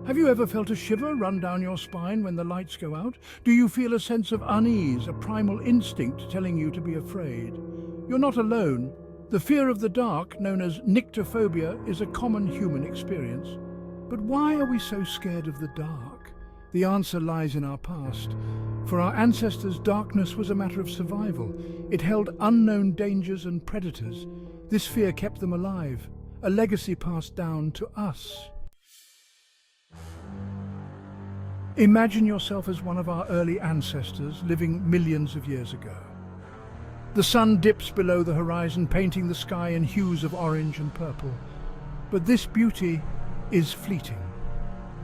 Have you ever felt a shiver run down your spine when the lights go out? Do you feel a sense of unease, a primal instinct telling you to be afraid? You're not alone. The fear of the dark, known as nyctophobia, is a common human experience. But why are we so scared of the dark? The answer lies in our past. For our ancestors, darkness was a matter of survival. It held unknown dangers and predators. This fear kept them alive, a legacy passed down to us. Imagine yourself as one of our early ancestors living millions of years ago. The sun dips below the horizon, painting the sky in hues of orange and purple. But this beauty is fleeting.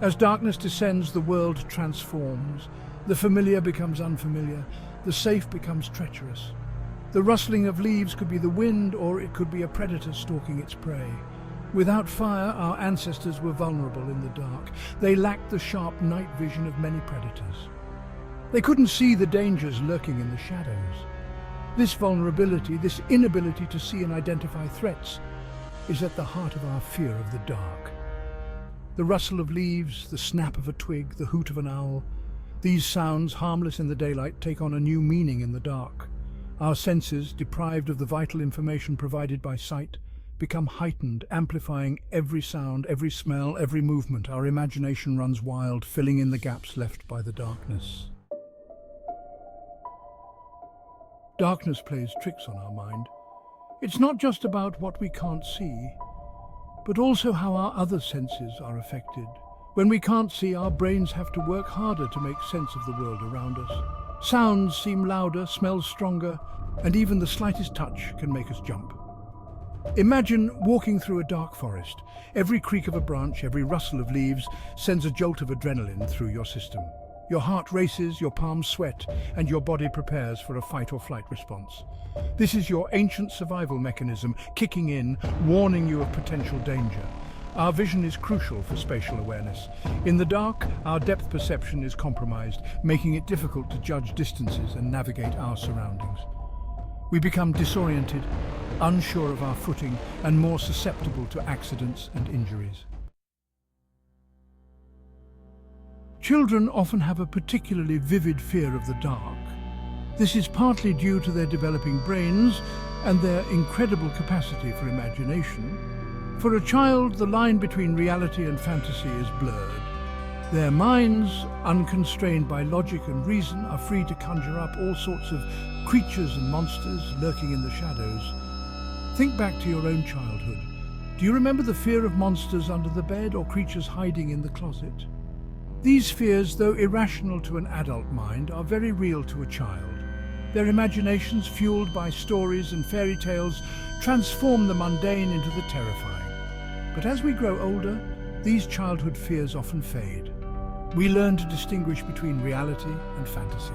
As darkness descends, the world transforms. The familiar becomes unfamiliar. The safe becomes treacherous. The rustling of leaves could be the wind, or it could be a predator stalking its prey. Without fire, our ancestors were vulnerable in the dark. They lacked the sharp night vision of many predators. They couldn't see the dangers lurking in the shadows. This vulnerability, this inability to see and identify threats, is at the heart of our fear of the dark. The rustle of leaves, the snap of a twig, the hoot of an owl, these sounds, harmless in the daylight, take on a new meaning in the dark. Our senses, deprived of the vital information provided by sight, become heightened, amplifying every sound, every smell, every movement. Our imagination runs wild, filling in the gaps left by the darkness. Darkness plays tricks on our mind. It's not just about what we can't see, but also how our other senses are affected. When we can't see, our brains have to work harder to make sense of the world around us. Sounds seem louder, smells stronger, and even the slightest touch can make us jump. Imagine walking through a dark forest. Every creak of a branch, every rustle of leaves sends a jolt of adrenaline through your system. Your heart races, your palms sweat, and your body prepares for a fight or flight response. This is your ancient survival mechanism kicking in, warning you of potential danger. Our vision is crucial for spatial awareness. In the dark, our depth perception is compromised, making it difficult to judge distances and navigate our surroundings. We become disoriented, unsure of our footing, and more susceptible to accidents and injuries. Children often have a particularly vivid fear of the dark. This is partly due to their developing brains and their incredible capacity for imagination. For a child, the line between reality and fantasy is blurred. Their minds, unconstrained by logic and reason, are free to conjure up all sorts of creatures and monsters lurking in the shadows. Think back to your own childhood. Do you remember the fear of monsters under the bed or creatures hiding in the closet? These fears, though irrational to an adult mind, are very real to a child. Their imaginations, fueled by stories and fairy tales, transform the mundane into the terrifying. But as we grow older, these childhood fears often fade. We learn to distinguish between reality and fantasy.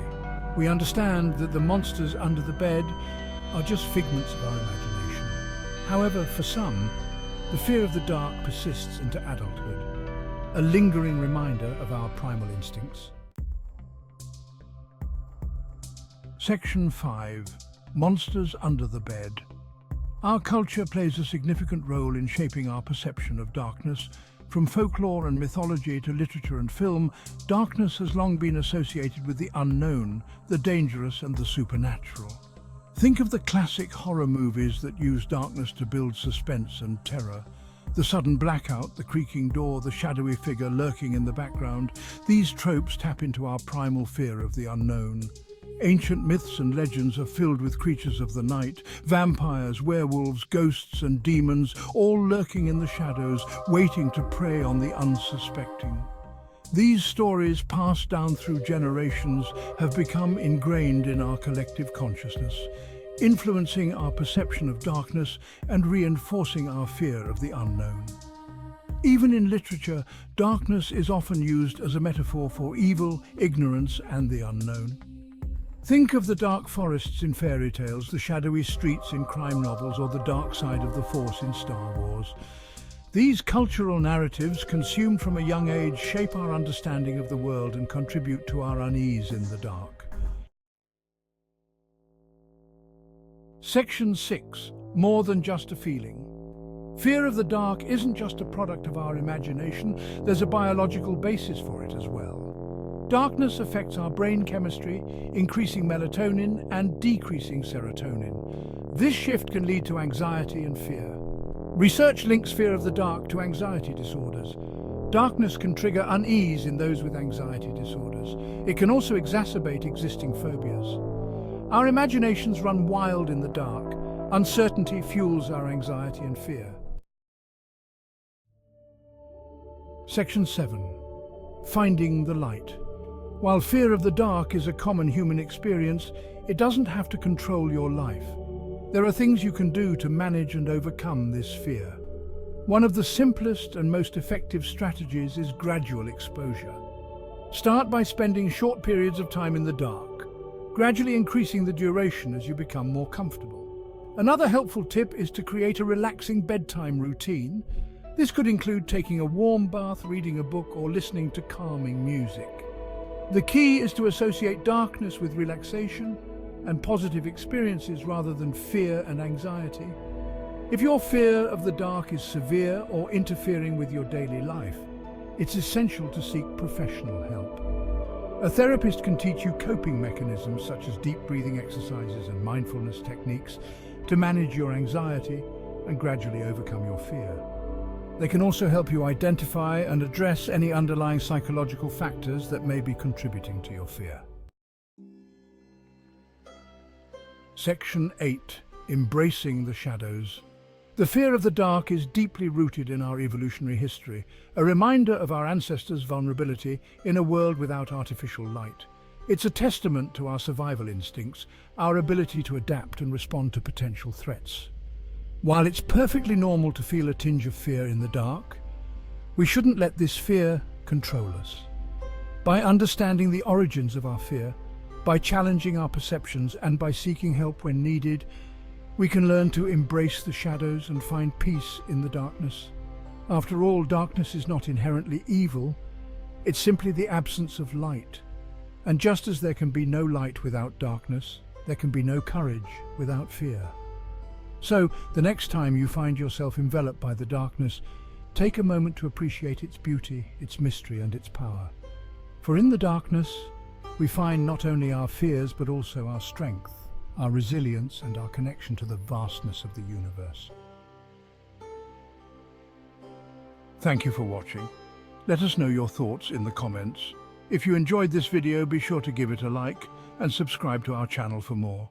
We understand that the monsters under the bed are just figments of our imagination. However, for some, the fear of the dark persists into adulthood, a lingering reminder of our primal instincts. Section 5. Monsters under the bed. Our culture plays a significant role in shaping our perception of darkness. From folklore and mythology to literature and film, darkness has long been associated with the unknown, the dangerous and the supernatural. Think of the classic horror movies that use darkness to build suspense and terror. The sudden blackout, the creaking door, the shadowy figure lurking in the background. These tropes tap into our primal fear of the unknown. Ancient myths and legends are filled with creatures of the night, vampires, werewolves, ghosts and demons, all lurking in the shadows, waiting to prey on the unsuspecting. These stories, passed down through generations, have become ingrained in our collective consciousness, influencing our perception of darkness and reinforcing our fear of the unknown. Even in literature, darkness is often used as a metaphor for evil, ignorance, and the unknown. Think of the dark forests in fairy tales, the shadowy streets in crime novels, or the dark side of the Force in Star Wars. These cultural narratives, consumed from a young age, shape our understanding of the world and contribute to our unease in the dark. Section 6. More than just a feeling. Fear of the dark isn't just a product of our imagination, there's a biological basis for it as well. Darkness affects our brain chemistry, increasing melatonin and decreasing serotonin. This shift can lead to anxiety and fear. Research links fear of the dark to anxiety disorders. Darkness can trigger unease in those with anxiety disorders. It can also exacerbate existing phobias. Our imaginations run wild in the dark. Uncertainty fuels our anxiety and fear. Section 7. Finding the light. While fear of the dark is a common human experience, it doesn't have to control your life. There are things you can do to manage and overcome this fear. One of the simplest and most effective strategies is gradual exposure. Start by spending short periods of time in the dark, gradually increasing the duration as you become more comfortable. Another helpful tip is to create a relaxing bedtime routine. This could include taking a warm bath, reading a book, or listening to calming music. The key is to associate darkness with relaxation and positive experiences rather than fear and anxiety. If your fear of the dark is severe or interfering with your daily life, it's essential to seek professional help. A therapist can teach you coping mechanisms such as deep breathing exercises and mindfulness techniques to manage your anxiety and gradually overcome your fear. They can also help you identify and address any underlying psychological factors that may be contributing to your fear. Section 8. Embracing the shadows. The fear of the dark is deeply rooted in our evolutionary history, a reminder of our ancestors' vulnerability in a world without artificial light. It's a testament to our survival instincts, our ability to adapt and respond to potential threats. While it's perfectly normal to feel a tinge of fear in the dark, we shouldn't let this fear control us. By understanding the origins of our fear, by challenging our perceptions, and by seeking help when needed, we can learn to embrace the shadows and find peace in the darkness. After all, darkness is not inherently evil, it's simply the absence of light. And just as there can be no light without darkness, there can be no courage without fear. So, the next time you find yourself enveloped by the darkness, take a moment to appreciate its beauty, its mystery, and its power. For in the darkness, we find not only our fears but also our strength, our resilience, and our connection to the vastness of the universe. Thank you for watching. Let us know your thoughts in the comments. If you enjoyed this video, be sure to give it a like and subscribe to our channel for more.